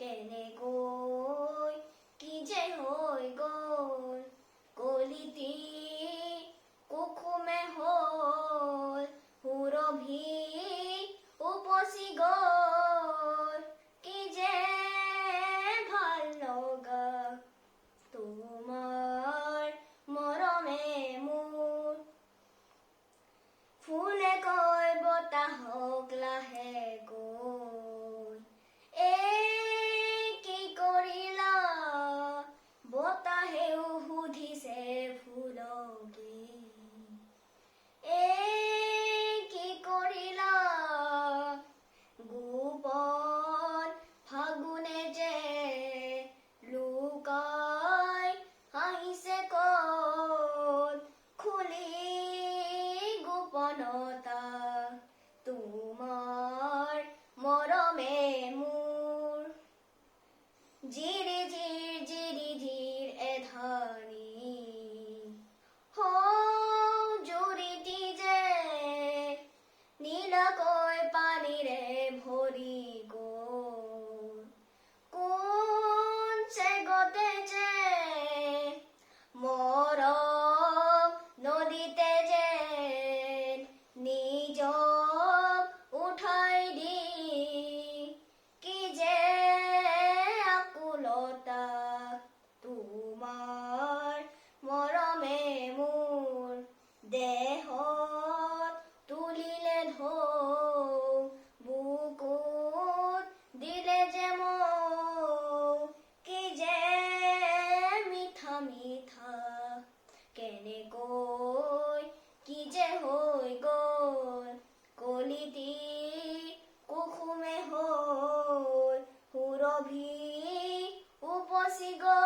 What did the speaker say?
কেনেকৈ কি যে হৈ গ'ল কলিতি কুসুমে হ'ল সুৰভি উপচি গ'ল কি যে ভাল লগা তোমাৰ মৰমে মোৰ ফুলে কয় বতাহক লাহেকৈ কি কৰিলা বতাহেও সুধিছে ফুলকে কি কৰিলা গোপন ফাগুনে যে লুকাই হাঁহিছে ক'ত খুলি গোপনতা তোমাৰ মৰমে মোৰ জিৰি জিৰ এধানি জুৰিটি যে নীলাকৈ পানীৰে ভৰি গ'ল কোন চেগতে যে মৰম নদীতে যে নিজক উঠাই দি কি যে আকুলতা তোমাৰ মৰমে মোৰ দেহত তুলিলে ঢৌ বুকুত দিলে যে মৌ কি যে মিঠা মিঠা কেনেকৈ কি যে হৈ গ'ল কলিতি কুসুমে হ'ল সুৰভি উপচি গ'ল